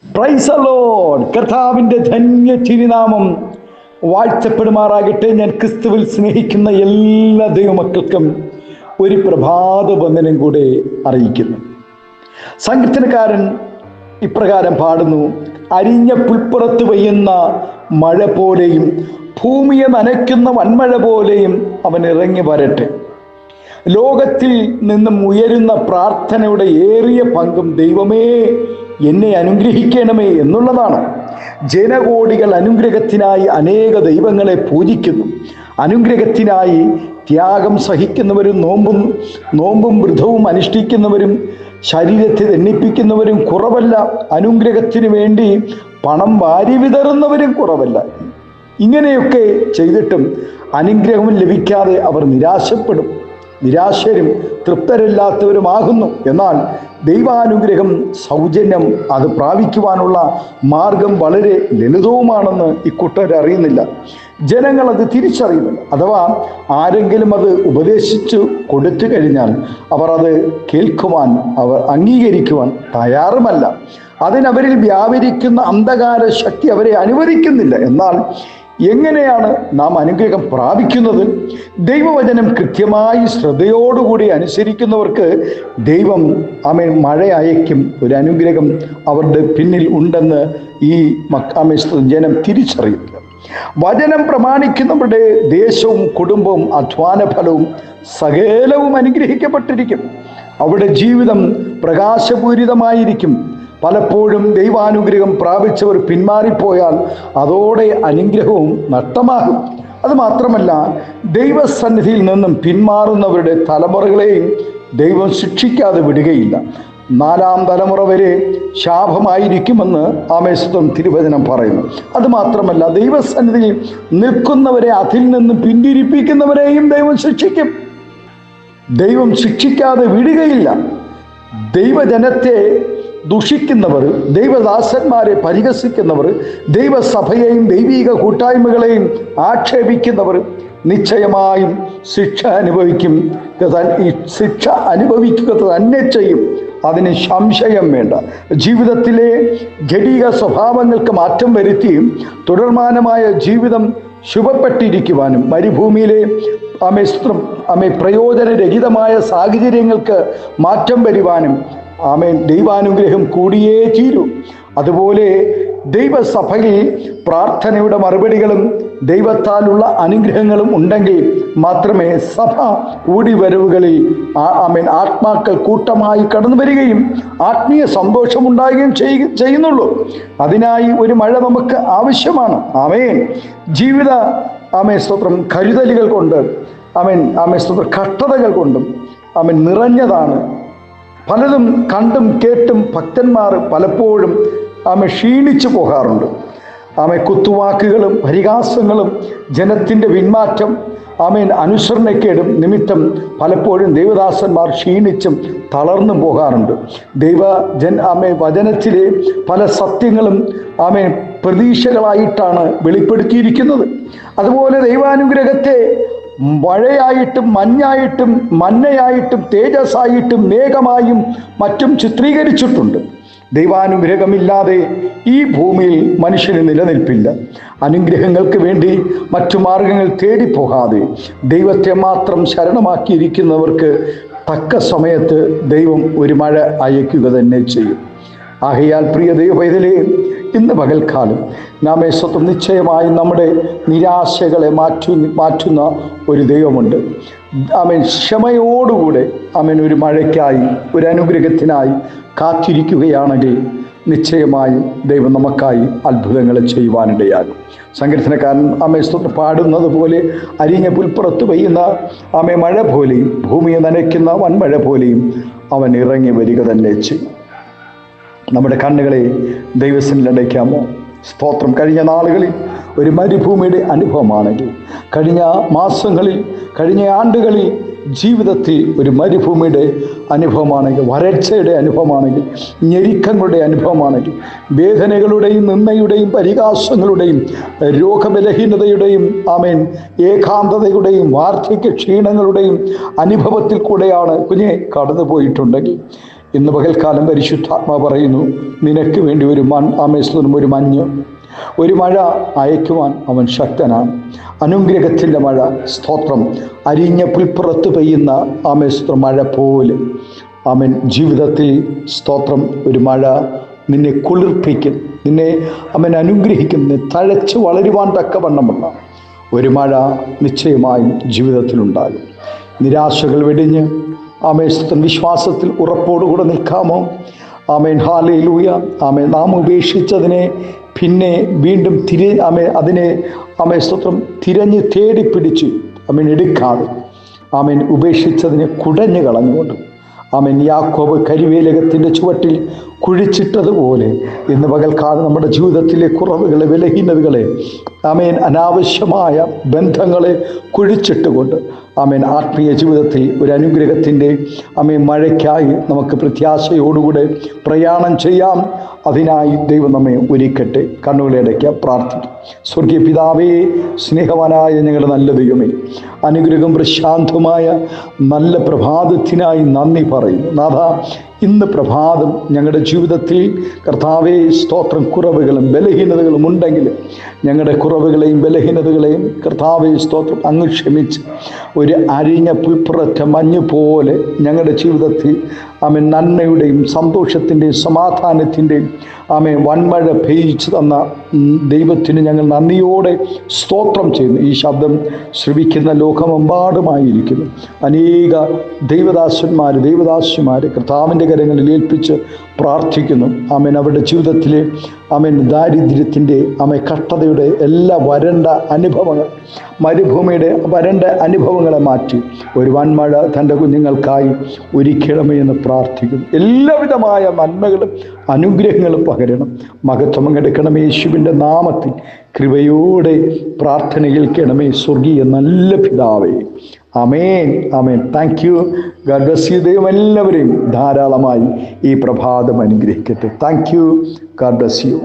Praise the Lord. കർത്താവിൻ്റെ ധന്യ തിരുനാമം വാഴ്ത്തപ്പെടുമാറാകട്ടെ. ഞാൻ ക്രിസ്തുവിൽ സ്നേഹിക്കുന്ന എല്ലാ ദൈവമക്കൾക്കും ഒരു പ്രഭാത വന്ദനം കൂടെ അറിയിക്കുന്നു. സങ്കീർത്തനക്കാരൻ ഇപ്രകാരം പാടുന്നു: അരിഞ്ഞ പുൽപ്പുറത്ത് പെയ്യുന്ന മഴ പോലെയും ഭൂമിയെ നനയ്ക്കുന്ന വൻമഴ പോലെയും അവൻ ഇറങ്ങി വരട്ടെ. ലോകത്തിൽ നിന്നും ഉയരുന്ന പ്രാർത്ഥനയുടെ ഏറിയ പങ്കും ദൈവമേ എന്നെ അനുഗ്രഹിക്കണമേ എന്നുള്ളതാണ്. ജനകോടികൾ അനുഗ്രഹത്തിനായി അനേക ദൈവങ്ങളെ പൂജിക്കുന്നു. അനുഗ്രഹത്തിനായി ത്യാഗം സഹിക്കുന്നവരും നോമ്പും വ്രതവും അനുഷ്ഠിക്കുന്നവരും ശരീരത്തെ ദണ്ഡിപ്പിക്കുന്നവരും കുറവല്ല. അനുഗ്രഹത്തിന് വേണ്ടി പണം വാരി വിതറുന്നവരും കുറവല്ല. ഇങ്ങനെയൊക്കെ ചെയ്തിട്ടും അനുഗ്രഹം ലഭിക്കാതെ അവർ നിരാശരും തൃപ്തരല്ലാത്തവരുമാകുന്നു. എന്നാൽ ദൈവാനുഗ്രഹം സൗജന്യം, അത് പ്രാപിക്കുവാനുള്ള മാർഗം വളരെ ലളിതവുമാണെന്ന് ഇക്കൂട്ടർ അറിയുന്നില്ല. ജനങ്ങൾ അത് തിരിച്ചറിയുന്നില്ല. അഥവാ ആരെങ്കിലും അത് ഉപദേശിച്ചു കൊടുത്തു കഴിഞ്ഞാൽ അവർ അത് കേൾക്കുവാൻ, അവർ അംഗീകരിക്കുവാൻ തയ്യാറുമല്ല. അതിനവരിൽ വ്യാപരിക്കുന്ന അന്ധകാര ശക്തി അവരെ അനുവദിക്കുന്നില്ല. എന്നാൽ എങ്ങനെയാണ് നാം അനുഗ്രഹം പ്രാപിക്കുന്നത്? ദൈവവചനം കൃത്യമായി ശ്രദ്ധയോടുകൂടി അനുസരിക്കുന്നവർക്ക് ദൈവം മഴ അയക്കും. ഒരു അനുഗ്രഹം അവരുടെ പിന്നിൽ ഉണ്ടെന്ന് ഈ ജനം തിരിച്ചറിയുക. വചനം പ്രമാണിക്കുന്നവരുടെ ദേശവും കുടുംബവും അധ്വാന ഫലവും സകലവും അനുഗ്രഹിക്കപ്പെട്ടിരിക്കും. അവരുടെ ജീവിതം പ്രകാശപൂരിതമായിരിക്കും. പലപ്പോഴും ദൈവാനുഗ്രഹം പ്രാപിച്ചവർ പിന്മാറിപ്പോയാൽ അതോടെ അനുഗ്രഹവും നഷ്ടമാകും. അതുമാത്രമല്ല, ദൈവസന്നിധിയിൽ നിന്നും പിന്മാറുന്നവരുടെ തലമുറകളെയും ദൈവം ശിക്ഷിക്കാതെ വിടുകയില്ല. 4-ാം തലമുറ വരെ ശാപമായിരിക്കുമെന്ന് ആമേസ്തം തിരുവചനം പറയുന്നു. അതുമാത്രമല്ല, ദൈവസന്നിധിയിൽ നിൽക്കുന്നവരെ അതിൽ നിന്നും പിന്തിരിപ്പിക്കുന്നവരെയും ദൈവം ശിക്ഷിക്കും. ദൈവം ശിക്ഷിക്കാതെ വിടുകയില്ല. ദൈവജനത്തെ ദുഷിക്കുന്നവർ, ദൈവദാസന്മാരെ പരിഹസിക്കുന്നവർ, ദൈവസഭയെയും ദൈവിക കൂട്ടായ്മകളെയും ആക്ഷേപിക്കുന്നവർ നിശ്ചയമായും ശിക്ഷ അനുഭവിക്കുക തന്നെ ചെയ്യും. അതിന് സംശയം വേണ്ട. ജീവിതത്തിലെ ജഡിക സ്വഭാവങ്ങൾക്ക് മാറ്റം വരുത്തിയും തുടർമാനമായ ജീവിതം ശുഭപ്പെട്ടിരിക്കുവാനും മരുഭൂമിയിലെ പ്രയോജനരഹിതമായ സാഹചര്യങ്ങൾക്ക് മാറ്റം വരുവാനും ദൈവാനുഗ്രഹം കൂടിയേ തീരൂ. അതുപോലെ ദൈവസഭയിൽ പ്രാർത്ഥനയുടെ മറുപടികളും ദൈവത്താലുള്ള അനുഗ്രഹങ്ങളും ഉണ്ടെങ്കിൽ മാത്രമേ സഭ കൂടിവരവുകളിൽ ആത്മാക്കൾ കൂട്ടമായി കടന്നു വരികയും ആത്മീയ സന്തോഷമുണ്ടാകുകയും ചെയ്യുന്നുള്ളൂ. അതിനായി ഒരു മഴ നമുക്ക് ആവശ്യമാണ്. ജീവിത സ്തോത്രം കരുതലുകൾ കൊണ്ട് സ്തോത്രം കഷ്ടതകൾ കൊണ്ടും നിറഞ്ഞതാണ്. പലതും കണ്ടും കേട്ടും ഭക്തന്മാർ പലപ്പോഴും ക്ഷീണിച്ചു പോകാറുണ്ട്. കുത്തുവാക്കുകളും പരിഹാസങ്ങളും ജനത്തിൻ്റെ പിന്മാറ്റം അനുസരണക്കേടും നിമിത്തം പലപ്പോഴും ദൈവദാസന്മാർ ക്ഷീണിച്ചും തളർന്നും പോകാറുണ്ട്. വചനത്തിലെ പല സത്യങ്ങളും പ്രതീക്ഷകളായിട്ടാണ് വെളിപ്പെടുത്തിയിരിക്കുന്നത്. അതുപോലെ ദൈവാനുഗ്രഹത്തെ മഴയായിട്ടും മഞ്ഞായിട്ടും മന്നയായിട്ടും തേജസ്സായിട്ടും മേഘമായും മറ്റും ചിത്രീകരിച്ചിട്ടുണ്ട്. ദൈവാനുഗ്രഹമില്ലാതെ ഈ ഭൂമിയിൽ മനുഷ്യന് നിലനിൽപ്പില്ല. അനുഗ്രഹങ്ങൾക്ക് വേണ്ടി മറ്റു മാർഗങ്ങൾ തേടിപ്പോകാതെ ദൈവത്തെ മാത്രം ശരണമാക്കിയിരിക്കുന്നവർക്ക് തക്ക സമയത്ത് ദൈവം ഒരു മഴ അയക്കുക തന്നെ ചെയ്യും. ആകയാൽ പ്രിയ ദൈവപൈതലേ, ഇന്ന് പകൽക്കാലം സ്വന്തം നിശ്ചയമായി നമ്മുടെ നിരാശകളെ മാറ്റുന്ന ഒരു ദൈവമുണ്ട്. ക്ഷമയോടുകൂടെ ഒരു മഴയ്ക്കായി, ഒരു അനുഗ്രഹത്തിനായി കാത്തിരിക്കുകയാണെങ്കിൽ നിശ്ചയമായും ദൈവം നമുക്കായി അത്ഭുതങ്ങൾ ചെയ്യുവാനിടയാകും. സങ്കീർത്തനക്കാരൻ സ്തോത്രം പാടുന്നത് പോലെ അരിഞ്ഞ പുൽപ്പുറത്ത് പെയ്യുന്ന മഴ പോലെയും ഭൂമിയെ നനയ്ക്കുന്ന വൻമഴ പോലെയും അവൻ ഇറങ്ങി വരിക തന്നെ ചെയ്യും. നമ്മുടെ കണ്ണുകളെ ദൈവസന്നിധിയിൽ അടയ്ക്കാമോ? സ്തോത്രം. കഴിഞ്ഞ നാളുകളിൽ ഒരു മരുഭൂമിയുടെ അനുഭവമാണെങ്കിൽ, കഴിഞ്ഞ മാസങ്ങളിൽ, കഴിഞ്ഞ ആണ്ടുകളിൽ ജീവിതത്തിൽ ഒരു മരുഭൂമിയുടെ അനുഭവമാണെങ്കിൽ, വരൾച്ചയുടെ അനുഭവമാണെങ്കിൽ, ഞെരുക്കങ്ങളുടെ അനുഭവമാണെങ്കിൽ, വേദനകളുടെയും നിന്ദയുടെയും പരിഹാസങ്ങളുടെയും രോഗബലഹീനതയുടെയും ഏകാന്തതയുടെയും വാർദ്ധക്യ ക്ഷീണങ്ങളുടെയും അനുഭവത്തിൽ കൂടെയാണ് കുഞ്ഞെ കടന്നു പോയിട്ടുണ്ടെങ്കിൽ ഇന്ന് പകൽക്കാലം പരിശുദ്ധാത്മാ പറയുന്നു, നിനക്ക് വേണ്ടി ഒരു ഒരു മഞ്ഞ്, ഒരു മഴ അയക്കുവാൻ അവൻ ശക്തനാണ്. അനുഗ്രഹത്തിൻ്റെ മഴ. സ്തോത്രം. അരിഞ്ഞ പുൽപ്പുറത്ത് പെയ്യുന്ന മഴ പോലെ ജീവിതത്തിൽ സ്തോത്രം ഒരു മഴ നിന്നെ കുളിർപ്പിക്കും, നിന്നെ അനുഗ്രഹിക്കും. തഴച്ച് വളരുവാൻ തക്കവണ്ണമുള്ള ഒരു മഴ നിശ്ചയമായും ജീവിതത്തിലുണ്ടാകും. നിരാശകൾ വെടിഞ്ഞ് വിശ്വാസത്തിൽ ഉറപ്പോടുകൂടെ നിൽക്കാമോ? ഹല്ലേലൂയ. നാം ഉപേക്ഷിച്ചതിനെ പിന്നെ വീണ്ടും അതിനെ സ്തോത്രം തിരഞ്ഞ് തേടിപ്പിടിച്ച് എടുക്കാതെ ഉപേക്ഷിച്ചതിനെ കുടഞ്ഞു കളഞ്ഞുകൊണ്ട് യാക്കോബ് കരിവേലകത്തിൻ്റെ ചുവട്ടിൽ കുഴിച്ചിട്ടതുപോലെ ഇന്ന് പകൽക്കാലം നമ്മുടെ ജീവിതത്തിലെ കുറവുകളെ, ബലഹീനതകളെ, അനാവശ്യമായ ബന്ധങ്ങളെ കുഴിച്ചിട്ടുകൊണ്ട് ആത്മീയ ജീവിതത്തിൽ ഒരു അനുഗ്രഹത്തിൻ്റെ മഴയ്ക്കായി നമുക്ക് പ്രത്യാശയോടുകൂടെ പ്രയാണം ചെയ്യാം. അതിനായി ദൈവം നമ്മെ ഒരുക്കട്ടെ. കണ്ണുകളടയ്ക്കുക, പ്രാർത്ഥിക്കും. സ്വർഗീയ പിതാവേ, സ്നേഹവാനായ ഞങ്ങളുടെ നല്ല ദൈവമേ, അനുഗ്രഹം പ്രശാന്തമായ നല്ല പ്രഭാതത്തിനായി നന്ദി പറയുന്നു. നാഥ, ഇന്ന് പ്രഭാതം ഞങ്ങളുടെ ജീവിതത്തിൽ കർത്താവേ സ്തോത്രം കുറവുകളും ബലഹീനതകളും ഉണ്ടെങ്കിൽ ഞങ്ങളുടെ കുറവുകളെയും ബലഹീനതകളെയും കർത്താവേ സ്തോത്രം അങ്ങ് ക്ഷമിച്ച് ഒരു അരിഞ്ഞ പുൽപ്പുറത്തെ മഞ്ഞ് പോലെ ഞങ്ങളുടെ ജീവിതത്തിൽ നന്മയുടെയും സന്തോഷത്തിൻ്റെയും സമാധാനത്തിൻ്റെയും വൻമഴ പെയ്ച്ചു തന്ന ദൈവത്തിന് ഞങ്ങൾ നന്ദിയോടെ സ്തോത്രം ചെയ്യുന്നു. ഈ ശബ്ദം ശ്രവിക്കുന്ന ലോകമെമ്പാടുമായിരിക്കുന്നു അനേക ദൈവദാസന്മാർ കർത്താവിൻ്റെ കരങ്ങളിൽ ഏൽപ്പിച്ച് പ്രാർത്ഥിക്കുന്നു. അവരുടെ ജീവിതത്തിലെ ദാരിദ്ര്യത്തിൻ്റെ കഷ്ടതയുടെ എല്ലാ വരണ്ട അനുഭവങ്ങൾ, മരുഭൂമിയുടെ വരണ്ട അനുഭവങ്ങളെ മാറ്റി ഒരു വൻമഴ തൻ്റെ കുഞ്ഞുങ്ങൾക്കായി ഒരുക്കണമേ എന്ന് പ്രാർത്ഥിക്കുന്നു. എല്ലാവിധമായ നന്മകളും അനുഗ്രഹങ്ങളും പകരണം. മഹത്വം എടുക്കണമേ യേശുവിൻ്റെ നാമത്തിൽ. കൃപയോടെ പ്രാർത്ഥന കേൾക്കണമേ സ്വർഗീയ നല്ല പിതാവേ. ആമേൻ, ആമേൻ. Thank you. God bless you. ദൈവം എല്ലാവരെയും ധാരാളമായി ഈ പ്രഭാതം അനുഗ്രഹിക്കട്ടെ. Thank you. God bless U.